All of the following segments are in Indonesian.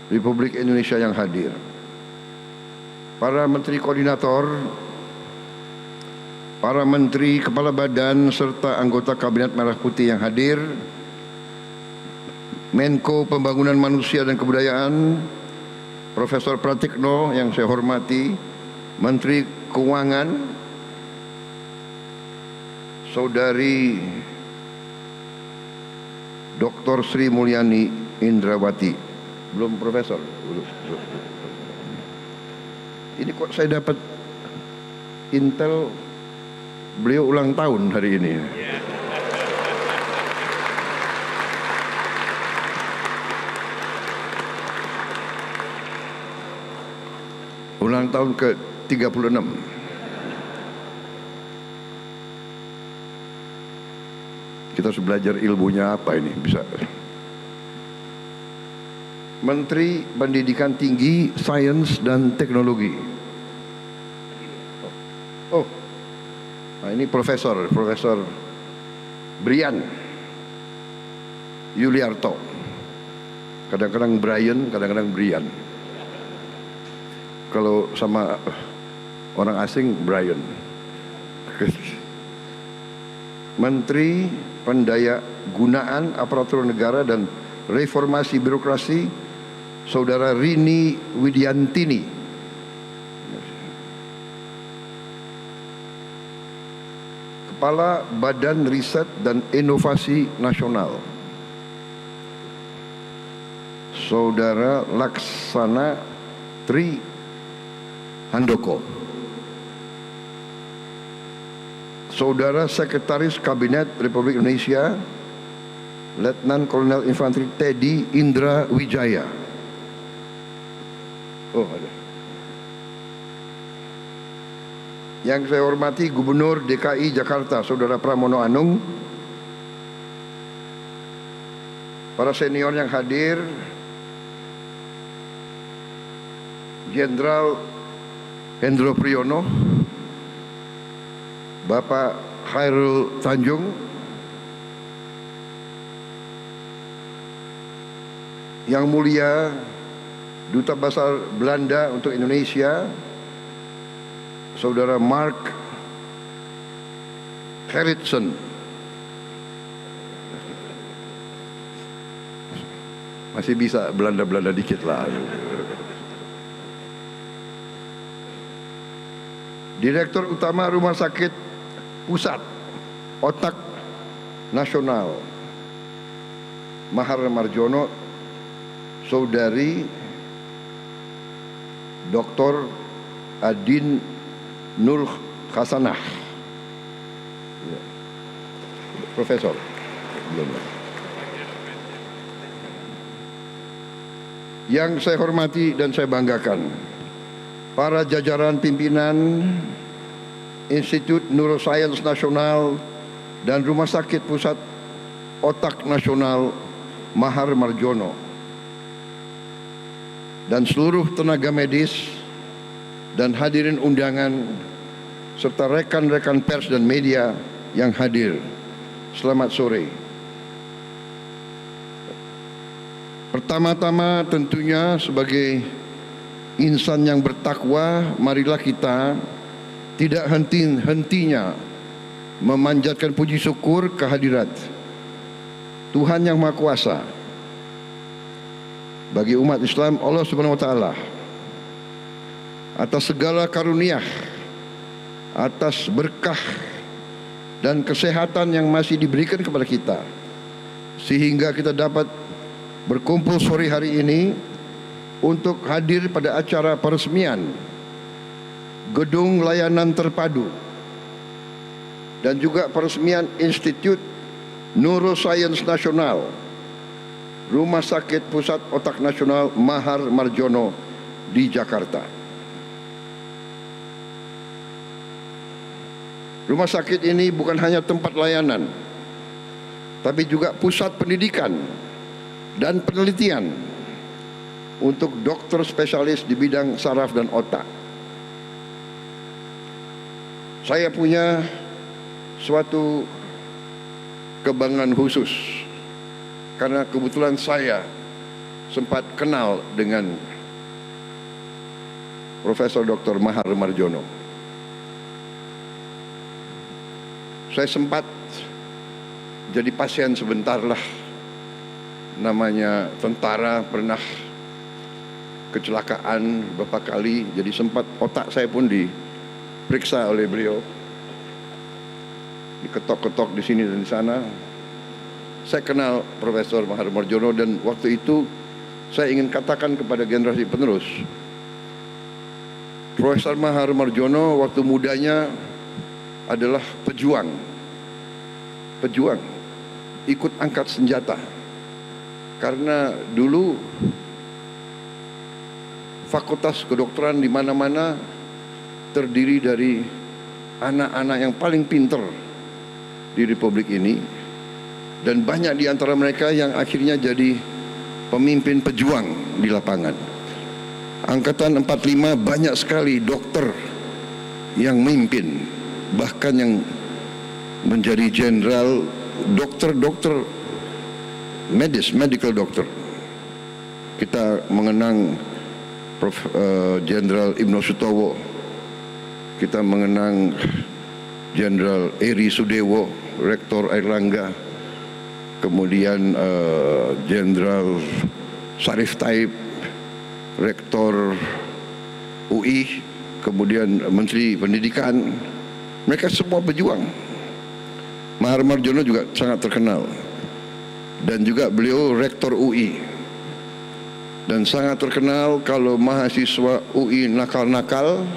Republik Indonesia yang hadir, para menteri koordinator, para menteri, kepala badan, serta anggota Kabinet Merah Putih yang hadir, Menko Pembangunan Manusia dan Kebudayaan, Profesor Pratikno yang saya hormati, Menteri Keuangan, Saudari Dr. Sri Mulyani Indrawati. Belum profesor? Belum. Ini kok saya dapat intel beliau ulang tahun hari ini. Ulang tahun ke-36. Kita harus belajar ilmunya apa ini bisa. Menteri Pendidikan Tinggi, Sains dan Teknologi. Oh, nah ini Profesor Brian Yuliarto. Kadang-kadang Brian, kadang-kadang Brian. Kalau sama orang asing, Brian. Menteri Pendaya Gunaan Aparatur Negara dan Reformasi Birokrasi, Saudara Rini Widiantini. Kepala Badan Riset dan Inovasi Nasional, Saudara Laksana Tri Handoko. Saudara Sekretaris Kabinet Republik Indonesia, Letnan Kolonel Infanteri Teddy Indra Wijaya. Oh, ada. Yang saya hormati Gubernur DKI Jakarta, Saudara Pramono Anung, para senior yang hadir, Jenderal Hendro Priyono, Bapak Khairul Tanjung, Yang Mulia Duta Besar Belanda untuk Indonesia, Saudara Mark Gerritsen. Masih bisa Belanda-Belanda dikit lah. Direktur Utama Rumah Sakit Pusat Otak Nasional, Mahar Marjono, Saudari Dr. Adin Nur Hasanah. Profesor. Yang saya hormati dan saya banggakan, para jajaran pimpinan Institut Neuroscience Nasional dan Rumah Sakit Pusat Otak Nasional Mahar Marjono, dan seluruh tenaga medis dan hadirin undangan serta rekan-rekan pers dan media yang hadir. Selamat sore. Pertama-tama tentunya sebagai insan yang bertakwa, marilah kita tidak henti-hentinya memanjatkan puji syukur kehadirat Tuhan Yang Maha Kuasa bagi umat Islam, Allah Subhanahu wa taala, atas segala karunia, atas berkah dan kesehatan yang masih diberikan kepada kita, sehingga kita dapat berkumpul sore hari ini untuk hadir pada acara peresmian Gedung Layanan Terpadu dan juga peresmian Institut Neuroscience Nasional, Rumah Sakit Pusat Otak Nasional Mahar Marjono di Jakarta. Rumah sakit ini bukan hanya tempat layanan, tapi juga pusat pendidikan dan penelitian untuk dokter spesialis di bidang saraf dan otak. Saya punya suatu kebanggaan khusus karena kebetulan saya sempat kenal dengan Profesor Dr. Mahar Marjono. Saya sempat jadi pasien sebentar lah. Namanya tentara, pernah kecelakaan beberapa kali, jadi sempat otak saya pun diperiksa oleh beliau, diketok-ketok di sini dan di sana. Saya kenal Profesor Mahar Marjono, dan waktu itu saya ingin katakan kepada generasi penerus, Profesor Mahar Marjono waktu mudanya adalah pejuang, ikut angkat senjata. Karena dulu fakultas kedokteran di mana-mana terdiri dari anak-anak yang paling pinter di Republik ini, dan banyak di antara mereka yang akhirnya jadi pemimpin pejuang di lapangan. Angkatan 45 banyak sekali dokter yang memimpin, bahkan yang menjadi jenderal, dokter medical doctor. Kita mengenang Jenderal Ibnu Sutowo, kita mengenang Jenderal Eri Sudewo, Rektor Airlangga, kemudian Jenderal Sarif Taib, Rektor UI, kemudian Menteri Pendidikan. Mereka semua pejuang. Mahar Marjono juga sangat terkenal, dan juga beliau Rektor UI, dan sangat terkenal kalau mahasiswa UI nakal-nakal,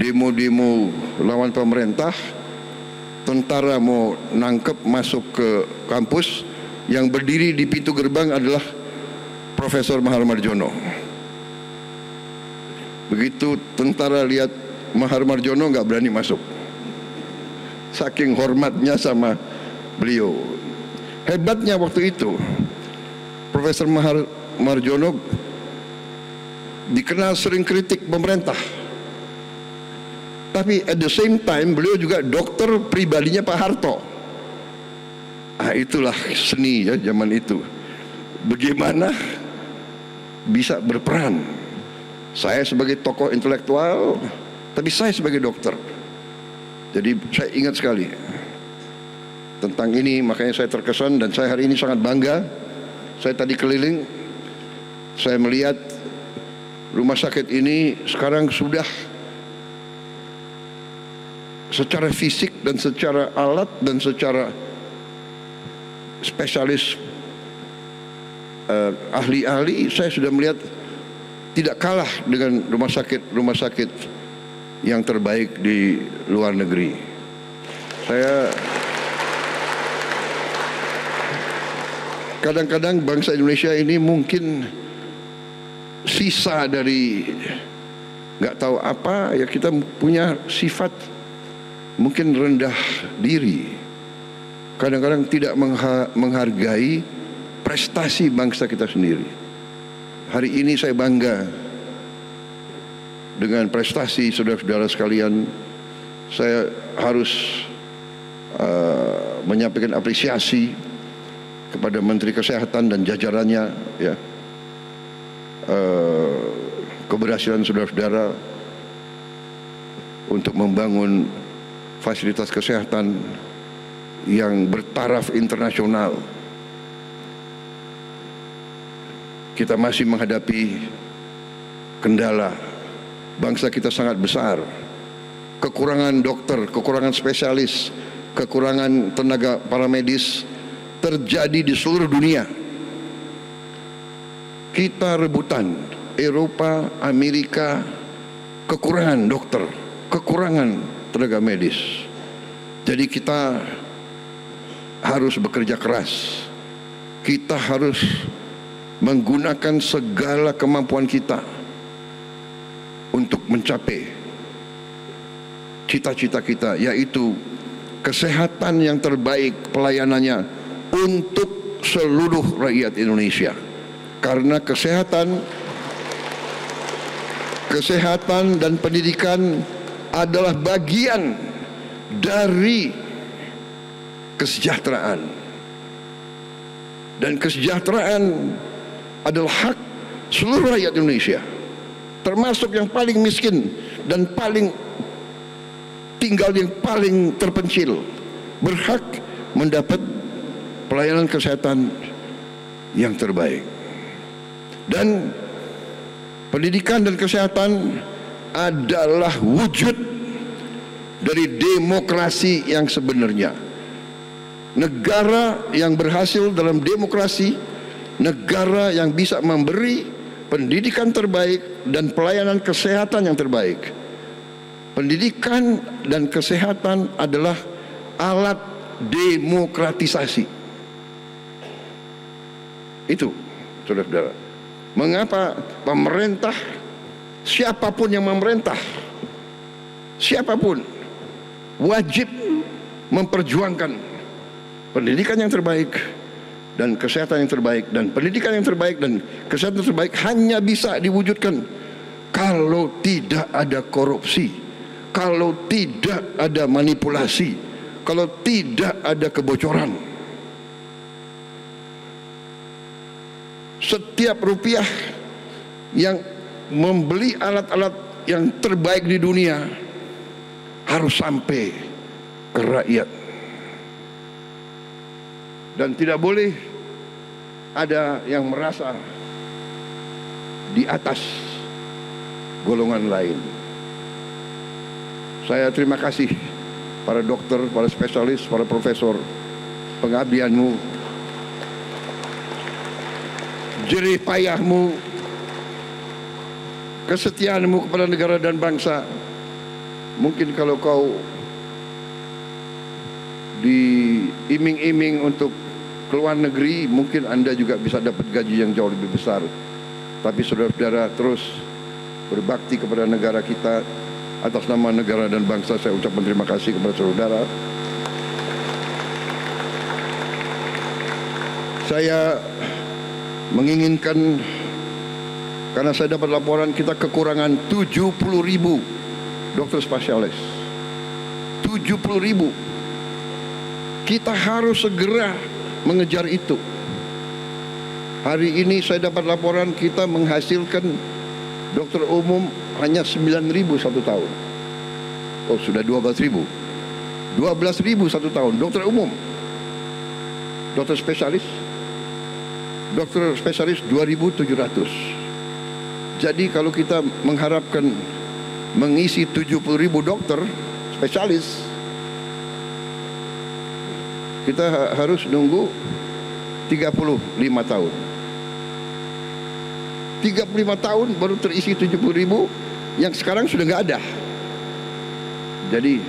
demo-demo lawan pemerintah, tentara mau nangkep masuk ke kampus, yang berdiri di pintu gerbang adalah Profesor Mahar Marjono. Begitu tentara lihat Mahar Marjono nggak berani masuk, saking hormatnya sama beliau. Hebatnya waktu itu Profesor Mahar Marjono dikenal sering kritik pemerintah, tapi at the same time beliau juga dokter pribadinya Pak Harto. Itulah seni ya zaman itu, bagaimana bisa berperan. Saya sebagai tokoh intelektual, tapi saya sebagai dokter. Jadi saya ingat sekali tentang ini, makanya saya terkesan, dan saya hari ini sangat bangga. Saya tadi keliling, saya melihat rumah sakit ini sekarang sudah secara fisik dan secara alat dan secara spesialis ahli-ahli, saya sudah melihat tidak kalah dengan rumah sakit yang terbaik di luar negeri. Saya kadang-kadang bangsa Indonesia ini mungkin sisa dari nggak tahu apa ya, kita punya sifat mungkin rendah diri, kadang-kadang tidak menghargai prestasi bangsa kita sendiri. Hari ini saya bangga dengan prestasi saudara-saudara sekalian. Saya harus menyampaikan apresiasi kepada Menteri Kesehatan dan jajarannya, ya, keberhasilan saudara-saudara untuk membangun fasilitas kesehatan yang bertaraf internasional. Kita masih menghadapi kendala, bangsa kita sangat besar, kekurangan dokter, kekurangan spesialis, kekurangan tenaga paramedis terjadi di seluruh dunia. Kita rebutan, Eropa, Amerika, kekurangan dokter, kekurangan tenaga medis. Jadi kita harus bekerja keras, kita harus menggunakan segala kemampuan kita untuk mencapai cita-cita kita, yaitu kesehatan yang terbaik pelayanannya untuk seluruh rakyat Indonesia. Karena kesehatan dan pendidikan adalah bagian dari kesejahteraan, dan kesejahteraan adalah hak seluruh rakyat Indonesia, termasuk yang paling miskin dan paling tinggal yang paling terpencil, berhak mendapat pelayanan kesehatan yang terbaik. Dan pendidikan dan kesehatan adalah wujud dari demokrasi yang sebenarnya. Negara yang berhasil dalam demokrasi, negara yang bisa memberi pendidikan terbaik dan pelayanan kesehatan yang terbaik. Pendidikan dan kesehatan adalah alat demokratisasi. Itu, saudara-saudara. Mengapa pemerintah, siapapun yang memerintah, siapapun wajib memperjuangkan pendidikan yang terbaik dan kesehatan yang terbaik, dan pendidikan yang terbaik dan kesehatan yang terbaik hanya bisa diwujudkan kalau tidak ada korupsi, kalau tidak ada manipulasi, kalau tidak ada kebocoran. Setiap rupiah yang membeli alat-alat yang terbaik di dunia harus sampai ke rakyat. Dan tidak boleh ada yang merasa di atas golongan lain. Saya terima kasih para dokter, para spesialis, para profesor, pengabdianmu, jerih payahmu, kesetiaanmu kepada negara dan bangsa. Mungkin kalau kau diiming-iming untuk keluar negeri, mungkin Anda juga bisa dapat gaji yang jauh lebih besar. Tapi saudara-saudara, terus berbakti kepada negara kita. Atas nama negara dan bangsa, saya ucapkan terima kasih kepada saudara. Saya menginginkan, karena saya dapat laporan kita kekurangan 70.000 dokter spesialis. 70.000. Kita harus segera mengejar itu. Hari ini saya dapat laporan kita menghasilkan dokter umum hanya 9.000 satu tahun. Oh, sudah 12.000. 12.000 satu tahun dokter umum. Dokter spesialis 2.700. Jadi kalau kita mengharapkan mengisi 70.000 dokter spesialis, kita harus nunggu 35 tahun. 35 tahun baru terisi 70.000 yang sekarang sudah nggak ada. Jadi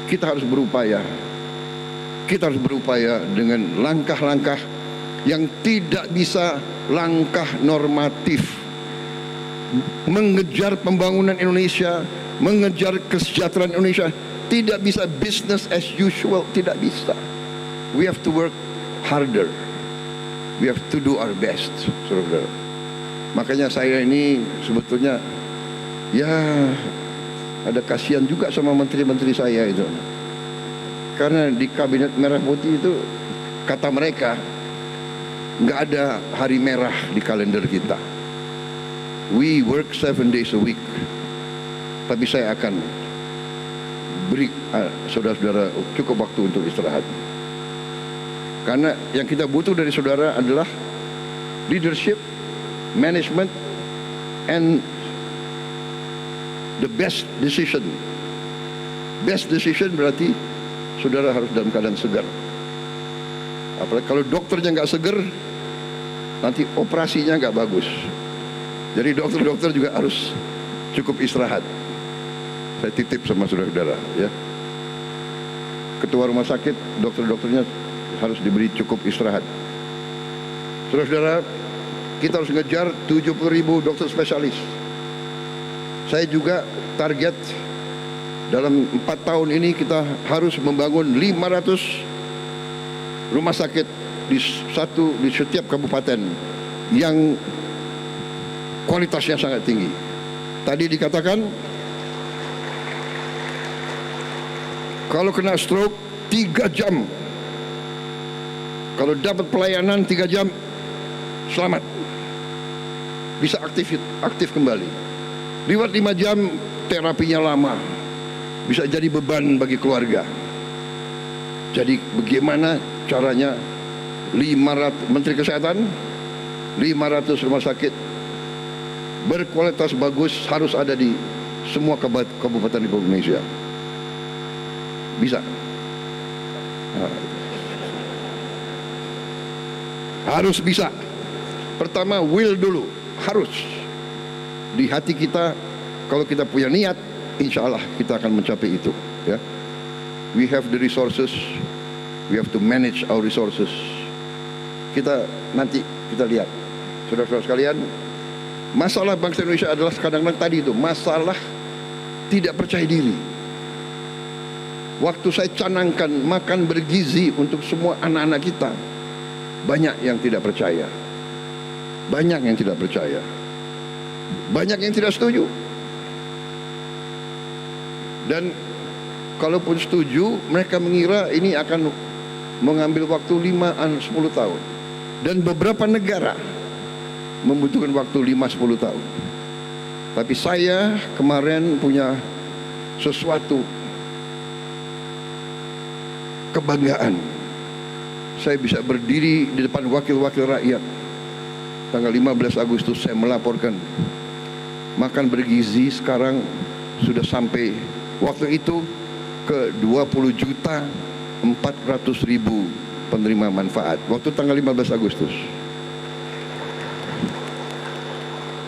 kita harus berupaya. Kita harus berupaya dengan langkah-langkah yang tidak bisa langkah normatif. Mengejar pembangunan Indonesia, mengejar kesejahteraan Indonesia, tidak bisa business as usual, tidak bisa. We have to work harder. We have to do our best, saudara. Makanya saya ini sebetulnya ya ada kasihan juga sama menteri-menteri saya itu. Karena di kabinet merah putih itu kata mereka nggak ada hari merah di kalender kita. We work 7 days a week. Tapi saya akan beri saudara-saudara cukup waktu untuk istirahat. Karena yang kita butuh dari saudara adalah leadership, management, and the best decision. Best decision berarti saudara harus dalam keadaan segar. Apalagi kalau dokternya nggak segar, nanti operasinya nggak bagus. Jadi dokter-dokter juga harus cukup istirahat. Saya titip sama saudara-saudara, ya. Ketua rumah sakit, dokter-dokternya harus diberi cukup istirahat. Saudara-saudara, kita harus ngejar 70.000 dokter spesialis. Saya juga target dalam 4 tahun ini kita harus membangun 500 rumah sakit di setiap kabupaten yang kualitasnya sangat tinggi. Tadi dikatakan kalau kena stroke 3 jam, kalau dapat pelayanan 3 jam, selamat. bisa aktif kembali. Lewat 5 jam terapinya lama, bisa jadi beban bagi keluarga. Jadi bagaimana caranya 500 Menteri Kesehatan, 500 rumah sakit berkualitas bagus harus ada di semua kabupaten di Indonesia. Bisa. Harus bisa. Pertama will dulu, harus. Di hati kita, kalau kita punya niat, insya Allah kita akan mencapai itu. Ya. We have the resources, we have to manage our resources. Nanti kita lihat, saudara-saudara sekalian, masalah bangsa Indonesia adalah kadang-kadang tadi itu masalah tidak percaya diri. Waktu saya canangkan makan bergizi untuk semua anak-anak kita, banyak yang tidak percaya, banyak yang tidak percaya, banyak yang tidak setuju. Dan kalaupun setuju, mereka mengira ini akan mengambil waktu 5-10 tahun. Dan beberapa negara membutuhkan waktu 5-10 tahun. Tapi saya kemarin punya sesuatu kebanggaan. Saya bisa berdiri di depan wakil-wakil rakyat. Tanggal 15 Agustus saya melaporkan makan bergizi sekarang sudah sampai waktu itu ke 20.400.000 penerima manfaat waktu tanggal 15 Agustus.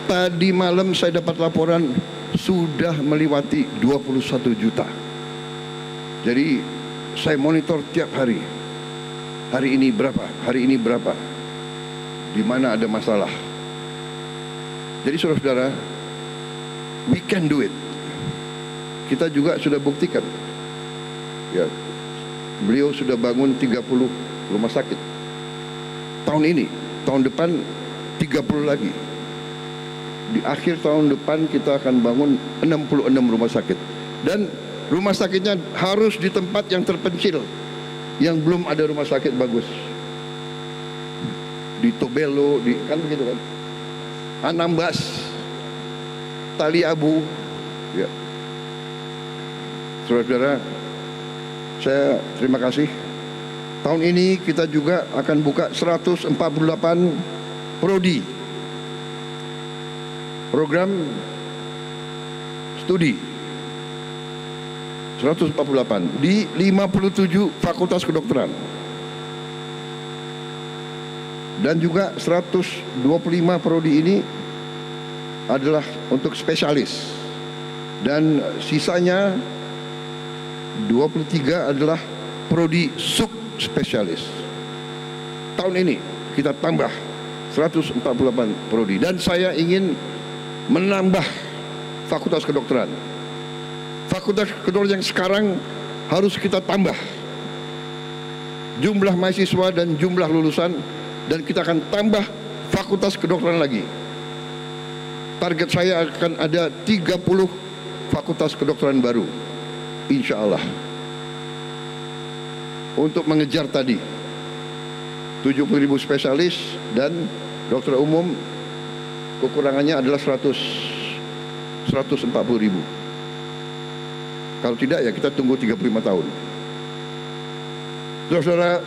Tadi malam saya dapat laporan sudah melewati 21 juta. Jadi saya monitor tiap hari. Hari ini berapa? Hari ini berapa? Di mana ada masalah? Jadi saudara-saudara, we can do it. Kita juga sudah buktikan. Ya, beliau sudah bangun 30 rumah sakit. Tahun ini, tahun depan 30 lagi. Di akhir tahun depan kita akan bangun 66 rumah sakit. Dan rumah sakitnya harus di tempat yang terpencil, yang belum ada rumah sakit bagus. Di Tobelo, kan begitu kan? Anambas, Tali Abu. Ya. Saudara-saudara, saya terima kasih. Tahun ini kita juga akan buka 148 prodi, program studi 148 di 57 fakultas kedokteran, dan juga 125 prodi ini adalah untuk spesialis, dan sisanya 23 adalah prodi subspesialis. Tahun ini kita tambah 148 prodi, dan saya ingin menambah fakultas kedokteran. Fakultas kedokteran yang sekarang harus kita tambah jumlah mahasiswa dan jumlah lulusan, dan kita akan tambah fakultas kedokteran lagi. Target saya akan ada 30 fakultas kedokteran baru, insya Allah, untuk mengejar tadi 70.000 spesialis, dan dokter umum kekurangannya adalah 140.000. Kalau tidak ya kita tunggu 35 tahun. Saudara,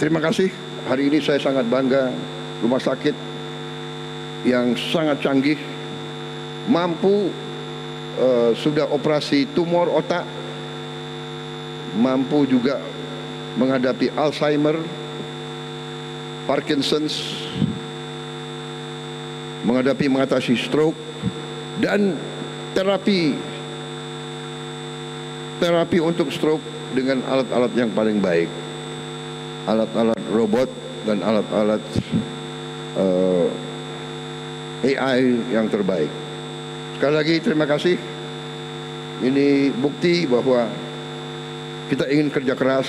terima kasih. Hari ini saya sangat bangga, rumah sakit yang sangat canggih, mampu sudah operasi tumor otak, mampu juga menghadapi Alzheimer, Parkinson's, mengatasi stroke, dan terapi untuk stroke dengan alat-alat yang paling baik, alat-alat robot dan alat-alat AI yang terbaik. Sekali lagi terima kasih. Ini bukti bahwa kita ingin kerja keras.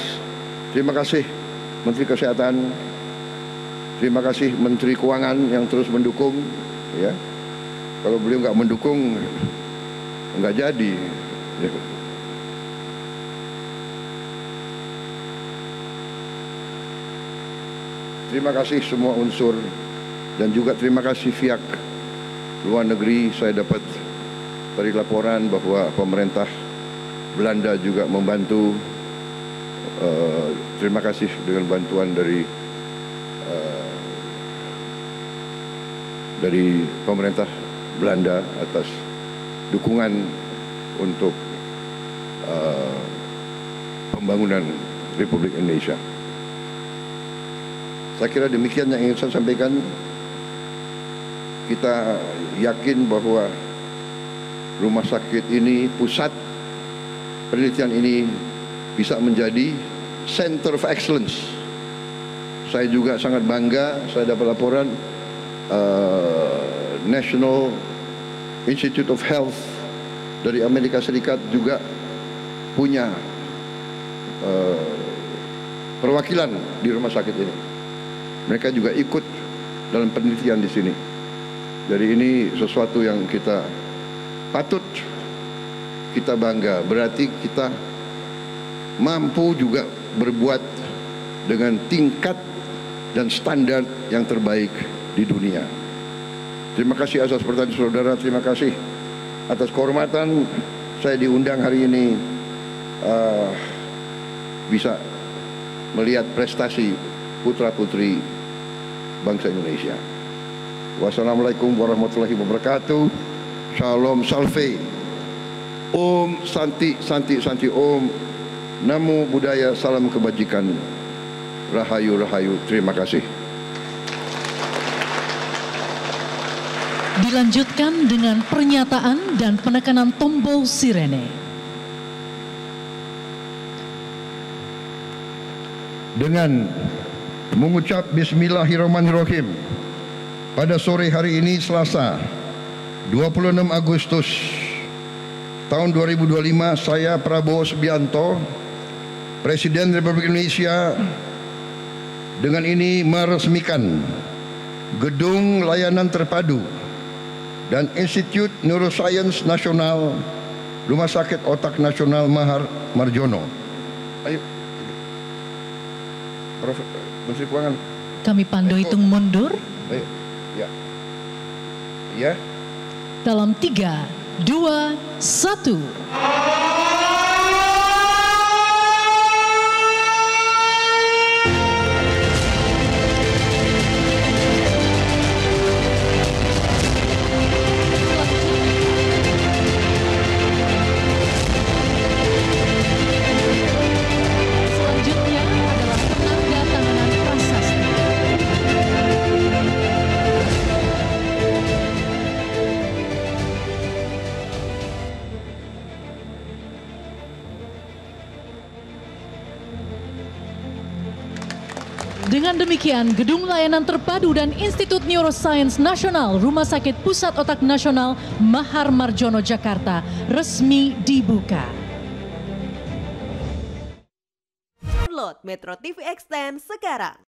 Terima kasih Menteri Kesehatan, terima kasih Menteri Keuangan yang terus mendukung. Ya, kalau beliau nggak mendukung, nggak jadi. Terima kasih semua unsur Dan juga terima kasih pihak luar negeri. Saya dapat dari laporan bahwa pemerintah Belanda juga membantu. Terima kasih dengan bantuan dari pemerintah Belanda atas dukungan untuk pembangunan Republik Indonesia. Saya kira demikian yang ingin saya sampaikan. Kita yakin bahwa rumah sakit ini, pusat penelitian ini bisa menjadi Center of Excellence. Saya juga sangat bangga, saya dapat laporan National Institute of Health dari Amerika Serikat juga punya perwakilan di rumah sakit ini. Mereka juga ikut dalam penelitian di sini. Jadi ini sesuatu yang kita patut kita bangga. Berarti kita mampu juga berbuat dengan tingkat dan standar yang terbaik di dunia. Terima kasih atas pertanyaan saudara. Terima kasih atas kehormatan saya diundang hari ini bisa melihat prestasi putra-putri bangsa Indonesia. Wassalamualaikum warahmatullahi wabarakatuh. Shalom Salve. Om Santi Santi Santi Om. Namo Buddhaya, salam kebajikan. Rahayu Rahayu. Terima kasih. Dilanjutkan dengan pernyataan dan penekanan tombol sirene. Dengan mengucap Bismillahirrahmanirrahim, pada sore hari ini Selasa 26 Agustus tahun 2025, saya Prabowo Subianto, Presiden Republik Indonesia, dengan ini meresmikan Gedung Layanan Terpadu dan Institut Neuroscience Nasional Rumah Sakit Otak Nasional Mahar Marjono. Ayo, Prof. Menteri Keuangan. Kami pandu hitung mundur. Ayo, ya, ya. Dalam 3, 2, 1. Dengan demikian, Gedung Layanan Terpadu dan Institut Neuroscience Nasional Rumah Sakit Pusat Otak Nasional Mahar Marjono Jakarta resmi dibuka. Download Metro TV Extend sekarang.